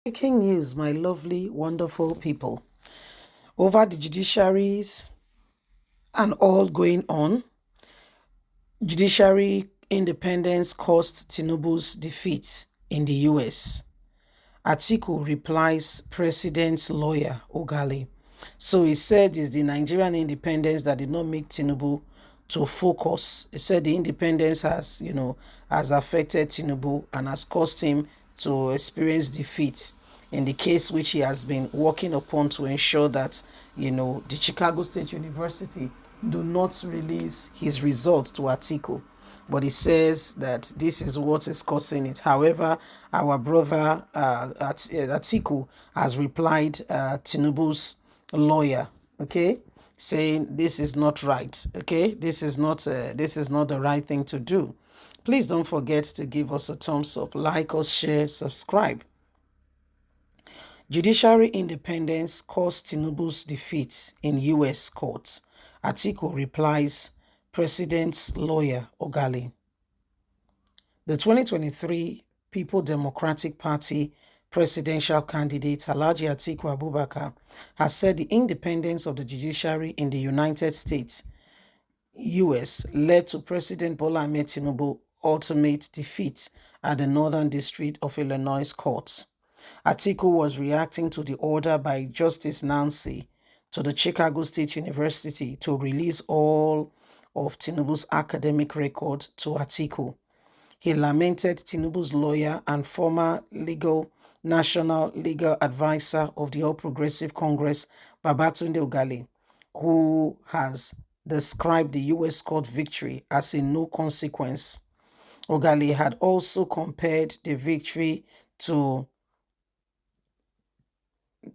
Breaking news, my lovely, wonderful people. Over the judiciaries and all going on, judiciary independence caused Tinubu's defeat in the US. Atiku replies President's lawyer, Ogali. So he said it's the Nigerian independence that did not make Tinubu to focus. He said the independence has affected Tinubu and has caused him to experience defeat in the case which he has been working upon to ensure that, the Chicago State University do not release his results to Atiku, but he says that this is what is causing it. However, our brother Atiku has replied Tinubu's lawyer, okay, saying this is not right. Okay, this is not the right thing to do. Please don't forget to give us a thumbs up, like us, share, subscribe. Judiciary independence caused Tinubu's defeat in U.S. courts. Atiku replies President's lawyer Ogali. The 2023 People Democratic Party presidential candidate Alhaji Atiku Abubakar has said the independence of the judiciary in the United States, US, led to President Bola Ahmed Tinubu's ultimate defeat at the Northern District of Illinois court. Atiku was reacting to the order by Justice Nancy to the Chicago State University to release all of Tinubu's academic record to Atiku. He lamented Tinubu's lawyer and former national legal advisor of the All Progressive Congress, Babatunde Ogali, who has described the U.S. court victory as a no consequence. Ogali had also compared the victory to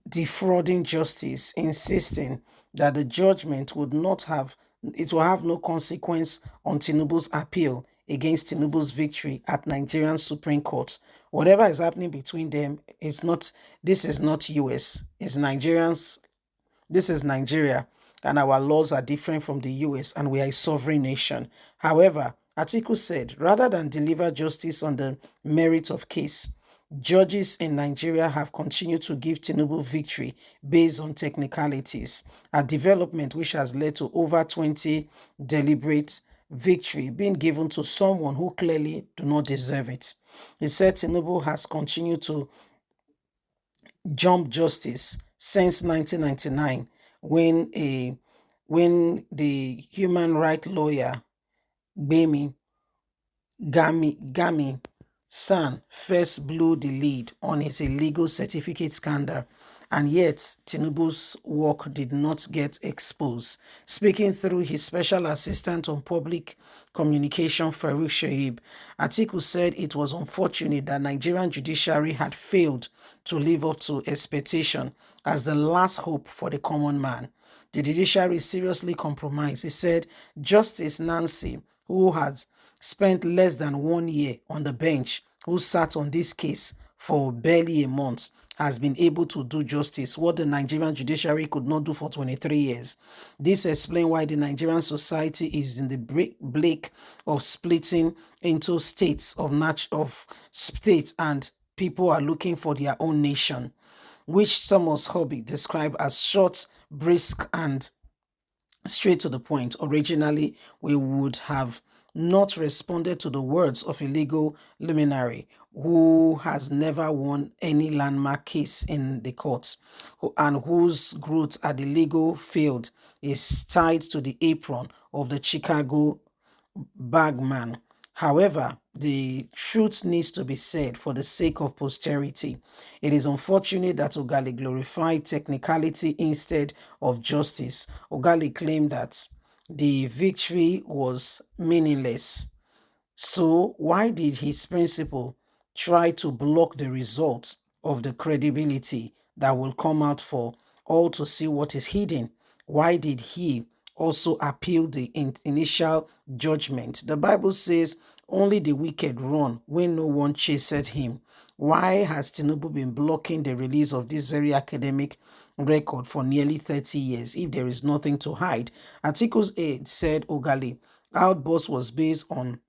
defrauding justice, insisting that the judgment will have no consequence on Tinubu's appeal against Tinubu's victory at Nigerian Supreme Court. Whatever is happening between them, this is not US, it's Nigerians. This is Nigeria, and our laws are different from the US, and we are a sovereign nation. However, Atiku said, rather than deliver justice on the merit of case, judges in Nigeria have continued to give Tinubu victory based on technicalities, a development which has led to over 20 deliberate victory being given to someone who clearly do not deserve it. He said Tinubu has continued to jump justice since 1999 when the human rights lawyer Gbemi Gami San first blew the lead on his illegal certificate scandal, and yet Tinubu's work did not get exposed. Speaking through his special assistant on public communication, Farouk Shaib, Atiku said it was unfortunate that Nigerian judiciary had failed to live up to expectation as the last hope for the common man. The judiciary is seriously compromised. He said Justice Nancy, who has spent less than 1 year on the bench, who sat on this case for barely a month, has been able to do justice, what the Nigerian judiciary could not do for 23 years. This explains why the Nigerian society is in the brink of splitting into states of states, and people are looking for their own nation, which Thomas Hobby described as short, brisk, and straight to the point. Originally, we would have not responded to the words of a legal luminary who has never won any landmark case in the courts and whose growth at the legal field is tied to the apron of the Chicago bagman. However, the truth needs to be said for the sake of posterity. It is unfortunate that Ogali glorified technicality instead of justice. Ogali claimed that the victory was meaningless. So why did his principal try to block the result of the credibility that will come out for all to see what is hidden? Why did he also appeal the initial judgment? The Bible says only the wicked run when no one chased him. Why has Tinubu been blocking the release of this very academic record for nearly 30 years if there is nothing to hide? Atiku's aide said Ogali outburst was based on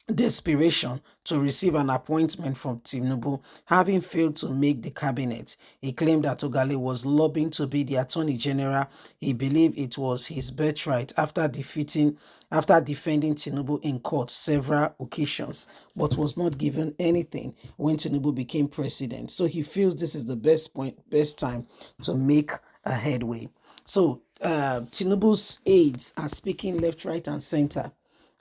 desperation to receive an appointment from Tinubu, having failed to make the cabinet. He claimed that Ogale was lobbying to be the Attorney General. He believed it was his birthright after defending Tinubu in court several occasions, but was not given anything when Tinubu became president. So he feels this is the best time to make a headway. So Tinubu's aides are speaking left, right, and center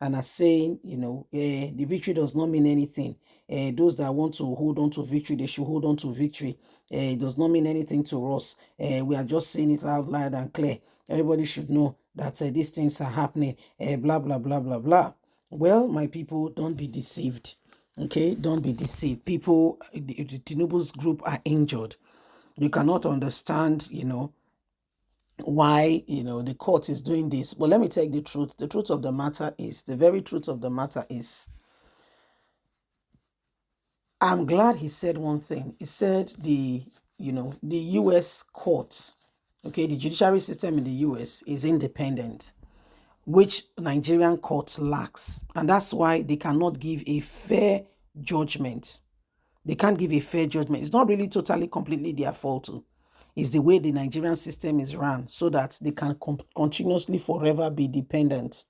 and are saying, the victory does not mean anything. Those that want to hold on to victory, they should hold on to victory. It does not mean anything to us. We are just saying it out loud and clear. Everybody should know that these things are happening. Blah, blah, blah, blah, blah. Well, my people, don't be deceived. Okay, don't be deceived. People, the Tinubu's group are injured. You cannot understand, why the court is doing this. But let me tell you the truth. The truth of the matter is, the very truth of the matter is, I'm glad he said one thing. He said the US courts, okay, the judiciary system in the US is independent, which Nigerian courts lacks. And that's why they cannot give a fair judgment. They can't give a fair judgment. It's not really totally, completely their fault too. It's the way the Nigerian system is run so that they can continuously forever be dependent.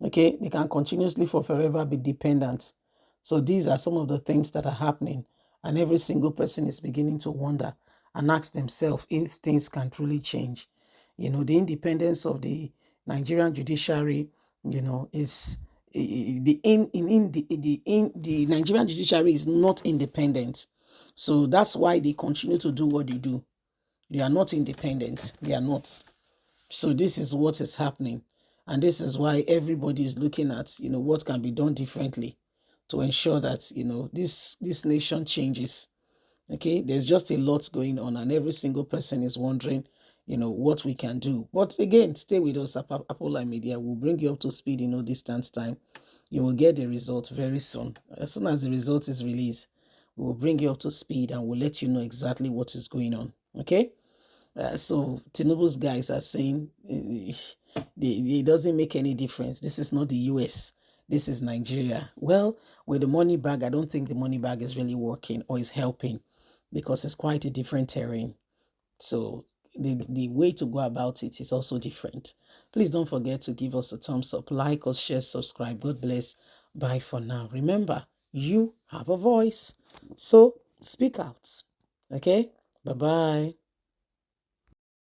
Okay, they can continuously for forever be dependent. So these are some of the things that are happening, and every single person is beginning to wonder and ask themselves if things can truly change. The independence of the Nigerian judiciary, is the Nigerian judiciary is not independent. So that's why they continue to do what they do. They are not independent. They are not. So this is what is happening. And this is why everybody is looking at, what can be done differently to ensure that, this nation changes. Okay, there's just a lot going on, and every single person is wondering, what we can do. But again, stay with us at Apple Line Media. We'll bring you up to speed in no distance time. You will get the result very soon. As soon as the result is released, we will bring you up to speed and we'll let you know exactly what is going on. Okay? So Tinubu's guys are saying it doesn't make any difference. This is not the US. This is Nigeria. Well, with the money bag, I don't think the money bag is really working or is helping, because it's quite a different terrain. So the way to go about it is also different. Please don't forget to give us a thumbs up, like us, share, subscribe. God bless. Bye for now. Remember, you have a voice. So speak out. Okay? Bye-bye.